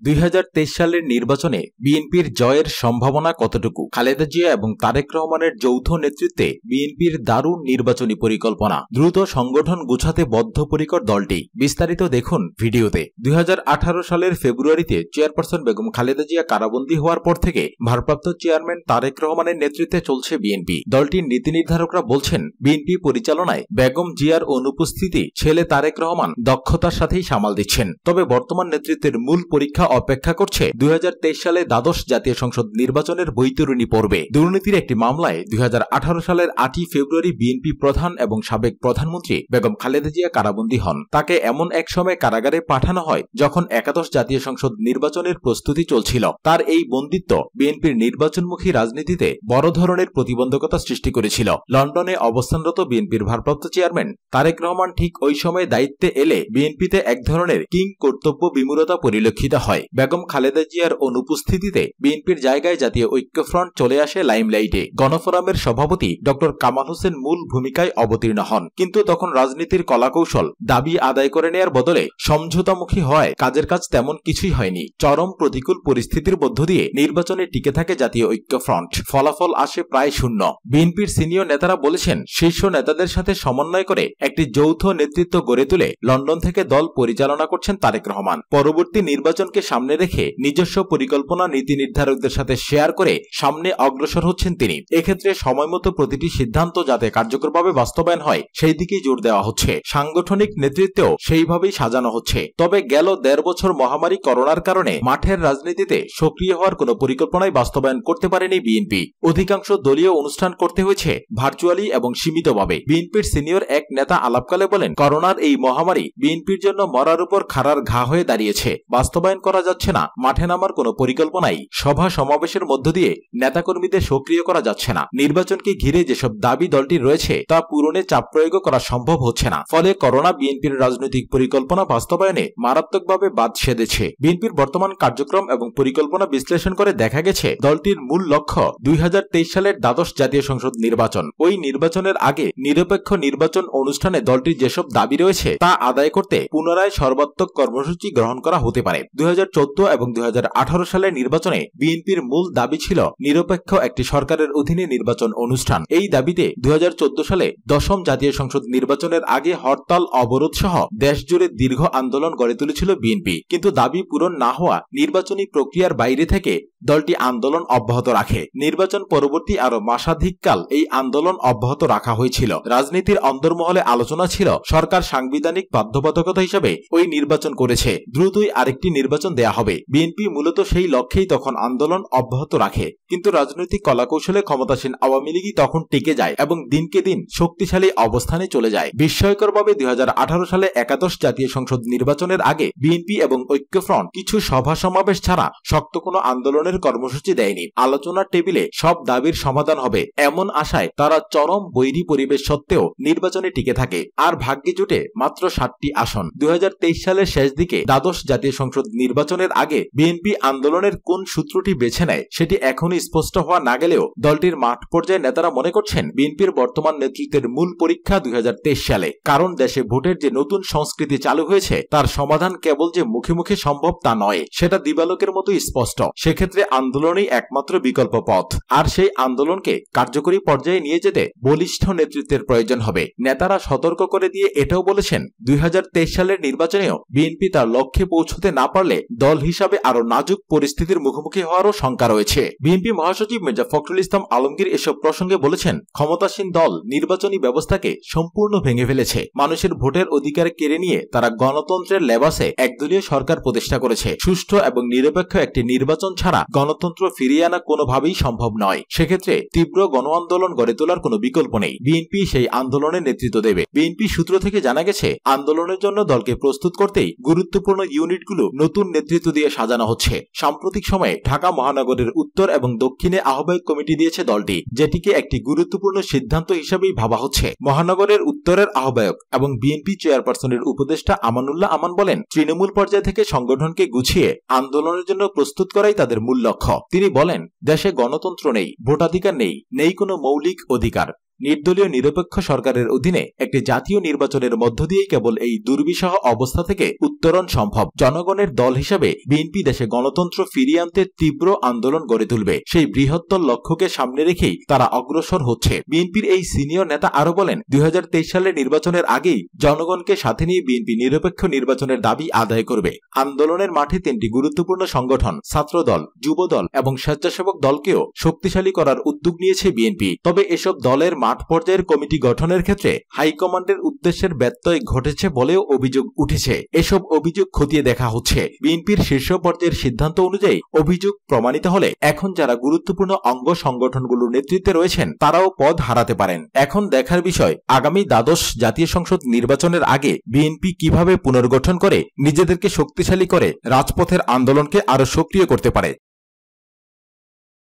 2023 সালের নির্বাচনে বিএনপির জয়ের সম্ভাবনা কতটুকু? খালেদা জিয়া এবং তারেক রহমানের যৌথ নেতৃত্বে বিএনপির দারুণ নির্বাচনী পরিকল্পনা। দ্রুত সংগঠন গুছাতে বদ্ধপরিকর দলটি। বিস্তারিত দেখুন ভিডিওতে। 2018 সালের ফেব্রুয়ারিতে চেয়ারপারসন বেগম খালেদা জিয়া কারাবন্দী হওয়ার পর থেকে ভারপ্রাপ্ত চেয়ারম্যান তারেক রহমানের নেতৃত্বে চলছে বিএনপি। দলটির নীতি নির্ধারকরা বলছেন, বিএনপি পরিচালনায় বেগম জিয়ার অনুপস্থিতি ছেলে তারেক রহমান দক্ষতার সাথেই সামাল দিচ্ছেন। তবে বর্তমান নেতৃত্বের মূল পরীক্ষা অপেক্ষা করছে 2023 সালে দ্বাদশ জাতীয় সংসদ নির্বাচনের বৈতরণী পর্বে। দুর্নীতির একটি মামলায় 2018 সালের 8 ফেব্রুয়ারি বিএনপি প্রধান এবং সাবেক প্রধানমন্ত্রী বেগম খালেদা জিয়া কারাবন্দী হন। তাকে এমন এক সময় কারাগারে পাঠানো হয় যখন একাদশ জাতীয় সংসদ নির্বাচনের প্রস্তুতি চলছিল। তার এই বন্দিত্ব বিএনপির নির্বাচনমুখী রাজনীতিতে বড় ধরনের প্রতিবন্ধকতা সৃষ্টি করেছিল। লন্ডনে অবস্থানরত বিএনপির ভারপ্রাপ্ত চেয়ারম্যান তারেক রহমান ঠিক ওই সময় দায়িত্বে এলে বিএনপিতে এক ধরনের কিং কর্তব্য বিমূঢ়তা পরিলক্ষিত হয়। বেগম খালেদা জিয়ার অনুপস্থিতিতে বিএনপির জায়গায় জাতীয় ঐক্যফ্রন্ট চলে আসে লাইমলাইটে। গণফোরামের সভাপতি ডক্টর কামাল হোসেন মূল ভূমিকায় অবতীর্ণ হন। কিন্তু তখন রাজনীতির কলাকৌশল দাবি আদায় করে নেয়ার বদলে সমঝোতামুখী হওয়ায় কাজের কাজ তেমন কিছুই হয়নি। চরম প্রতিকূল পরিস্থিতির মধ্য দিয়ে নির্বাচনে টিকে থাকে জাতীয় ঐক্যফ্রন্ট। ফলাফল আসে প্রায় শূন্য। বিএনপির সিনিয়র নেতারা বলেছেন, শীর্ষ নেতাদের সাথে সমন্বয় করে একটি যৌথ নেতৃত্ব গড়ে তুলে লন্ডন থেকে দল পরিচালনা করছেন তারেক রহমান। পরবর্তী নির্বাচনকে সামনে রেখে নিজস্ব পরিকল্পনা নীতি নির্ধারকদের সাথে শেয়ার করে সামনে অগ্রসর হচ্ছেন তিনি। এক্ষেত্রে সময়মতো প্রতিটি সিদ্ধান্ত যাতে কার্যকরভাবে বাস্তবায়ন হয় সেই দিকেই জোর দেওয়া হচ্ছে। সাংগঠনিক নেতৃত্বেও সেইভাবেই সাজানো হচ্ছে। তবে গেল 1.5 বছর মহামারী করোনার কারণে মাঠের রাজনীতিতে সক্রিয় হওয়ার কোনো পরিকল্পনাই বাস্তবায়ন করতে পারেনি বিএনপি। অধিকাংশ দলীয় অনুষ্ঠান করতে হয়েছে ভার্চুয়ালি এবং সীমিতভাবে। বিএনপির সিনিয়র এক নেতা আলাপকালে বলেন, করোনার এই মহামারী বিএনপির জন্য মরার উপর খাড়ার ঘা হয়ে দাঁড়িয়েছে। বাস্তবায়ন করা যাচ্ছে না, মাঠে নামার কোনো পরিকল্পনাই। সভা সমাবেশের মধ্য দিয়ে নেতাকর্মীদের সক্রিয় করা যাচ্ছে না। নির্বাচনকে ঘিরে যেসব দাবি দলটির রয়েছে তা পূরণে চাপ প্রয়োগ করা সম্ভব হচ্ছে না। ফলে করোনা বিএনপির রাজনৈতিক পরিকল্পনা বাস্তবায়নে মারাত্মকভাবে বাদ সেধেছে। বিএনপির বর্তমান কার্যক্রম এবং পরিকল্পনা বিশ্লেষণ করে দেখা গেছে, দলটির মূল লক্ষ্য 2023 সালের দ্বাদশ জাতীয় সংসদ নির্বাচন। ওই নির্বাচনের আগে নিরপেক্ষ নির্বাচন অনুষ্ঠানে দলটির যেসব দাবি রয়েছে তা আদায় করতে পুনরায় সর্বাত্মক কর্মসূচি গ্রহণ করা হতে পারে। 2014 এবং 2018 সালের নির্বাচনে বিএনপির মূল দাবি ছিল নিরপেক্ষ একটি সরকারের অধীনে নির্বাচন অনুষ্ঠান। এই দাবিতে 2014 সালে দশম জাতীয় সংসদ নির্বাচনের আগে হরতাল, অবরোধ সহ দেশজুড়ে দীর্ঘ আন্দোলন গড়ে তুলেছিল বিএনপি। কিন্তু দাবি পূরণ না হওয়া নির্বাচনী প্রক্রিয়ার বাইরে থেকে দলটি আন্দোলন অব্যাহত রাখে। নির্বাচন পরবর্তী আরো মাসাধিককাল এই আন্দোলন অব্যাহত রাখা হয়েছিল। রাজনীতির অন্দরমহলে আলোচনা ছিল, সরকার সাংবিধানিক বাধ্যবাধকতা হিসেবে ওই নির্বাচন করেছে, দ্রুতই আরেকটি নির্বাচন দেয়া হবে। বিএনপি মূলত সেই লক্ষ্যেই তখন আন্দোলন অব্যাহত রাখে। কিন্তু রাজনৈতিক কলাকৌশলে ক্ষমতাসীন আওয়ামী লীগই তখন টিকে যায় এবং দিনকে দিন শক্তিশালী অবস্থানে চলে যায়। বিস্ময়করভাবে 2018 সালে একাদশ জাতীয় সংসদ নির্বাচনের আগে বিএনপি এবং ঐক্যফ্রন্ট কিছু সভা সমাবেশ ছাড়া শক্ত কোনো আন্দোলনের কর্মসূচি দেয়নি। আলোচনার টেবিলে সব দাবির সমাধান হবে এমন আশায় তারা চরম বৈরী পরিবেশ সত্ত্বেও নির্বাচনে টিকে থাকে। আর ভাগ্যে জুটে মাত্র 7টি আসন। 2023 সালের শেষ দিকে দ্বাদশ জাতীয় সংসদ নির্বাচনের আগে বিএনপি আন্দোলনের কোন সূত্রটি বেছে নেয় সেটি এখনই স্পষ্ট হওয়া না গেলেও দলটির মাঠ পর্যায়ে নেতারা মনে করছেন, বিএনপির বর্তমান নেতৃত্বের মূল পরীক্ষা 2023 সালে। কারণ দেশে ভোটের যে নতুন সংস্কৃতি চালু হয়েছে তার সমাধান কেবল যে মুখে মুখে সম্ভব তা নয়, সেটা দিবালোকের মতোই স্পষ্ট। সেক্ষেত্রে আন্দোলনই একমাত্র বিকল্প পথ। আর সেই আন্দোলনকে কার্যকরী পর্যায়ে নিয়ে যেতে বলিষ্ঠ নেতৃত্বের প্রয়োজন হবে। নেতারা সতর্ক করে দিয়ে এটাও বলেছেন, 2023 সালের নির্বাচনেও বিএনপি তার লক্ষ্যে পৌঁছতে না পারলে দল হিসাবে আরো নাজুক পরিস্থিতির মুখোমুখি হওয়ারও শঙ্কা রয়েছে। বিএনপি মহাসচিব মির্জা ফখরুল ইসলাম আলমগীর এসব প্রসঙ্গে বলেছেন, ক্ষমতাসীন দল নির্বাচনী ব্যবস্থাকে সম্পূর্ণ ভেঙে ফেলেছে। মানুষের ভোটের অধিকার কেড়ে নিয়ে তারা গণতন্ত্রের লেবাসে একদলীয় সরকার প্রতিষ্ঠা করেছে। সুষ্ঠু এবং নিরপেক্ষ একটি নির্বাচন ছাড়া গণতন্ত্র ফিরিয়ে আনা কোনোভাবেই সম্ভব নয়। সেক্ষেত্রে তীব্র গণ আন্দোলন গড়ে তোলার কোনো বিকল্প নেই। বিএনপি সেই আন্দোলনের নেতৃত্ব দেবে। বিএনপি সূত্র থেকে জানা গেছে, আন্দোলনের জন্য দলকে প্রস্তুত করতেই গুরুত্বপূর্ণ ইউনিটগুলো নতুন নেতৃত্ব দিয়ে সাজানো হচ্ছে। সাম্প্রতিক সময়ে ঢাকা মহানগরের উত্তর এবং দক্ষিণে আহ্বায়ক কমিটি দিয়েছে দলটি, যেটিকে একটি গুরুত্বপূর্ণ সিদ্ধান্ত হিসেবেই ভাবা হচ্ছে। মহানগরের উত্তরের আহ্বায়ক এবং বিএনপি চেয়ারপারসনের উপদেষ্টা আমানুল্লাহ আমান বলেন, তৃণমূল পর্যায় থেকে সংগঠনকে গুছিয়ে আন্দোলনের জন্য প্রস্তুত করাই তাদের মূল লক্ষ্য। তিনি বলেন, দেশে গণতন্ত্র নেই, ভোটাধিকার নেই, নেই কোনো মৌলিক অধিকার। নির্দলীয় নিরপেক্ষ সরকারের অধীনে একটি জাতীয় নির্বাচনের মধ্য দিয়েই কেবল এই দুর্বিষহ অবস্থা থেকে উত্তরণ সম্ভব। জনগণের দল হিসাবে বিএনপি দেশে গণতন্ত্র ফিরিয়ে আনতে তীব্র আন্দোলন গড়ে তুলবে। সেই বৃহত্তর লক্ষ্যকে সামনে রেখেই তারা অগ্রসর হচ্ছে। বিএনপির এই সিনিয়র নেতা আরো বলেন, 2023 সালের নির্বাচনের আগেই জনগণকে সাথে নিয়ে বিএনপি নিরপেক্ষ নির্বাচনের দাবি আদায় করবে। আন্দোলনের মাঠে 3টি গুরুত্বপূর্ণ সংগঠন ছাত্রদল, যুবদল এবং স্বেচ্ছাসেবক দলকেও শক্তিশালী করার উদ্যোগ নিয়েছে বিএনপি। তবে এসব দলের মাঠ পর্যায়ের কমিটি গঠনের ক্ষেত্রে হাইকমান্ডের উদ্দেশ্যের ব্যত্যয় ঘটেছে বলেও অভিযোগ উঠেছে। এসব অভিযোগ খতিয়ে দেখা হচ্ছে। বিএনপির শীর্ষ পর্যায়ের সিদ্ধান্ত অনুযায়ী অভিযোগ প্রমাণিত হলে এখন যারা গুরুত্বপূর্ণ অঙ্গ সংগঠনগুলোর নেতৃত্বে রয়েছেন তারাও পদ হারাতে পারেন। এখন দেখার বিষয়, আগামী দ্বাদশ জাতীয় সংসদ নির্বাচনের আগে বিএনপি কিভাবে পুনর্গঠন করে নিজেদেরকে শক্তিশালী করে রাজপথের আন্দোলনকে আরো সক্রিয় করতে পারে।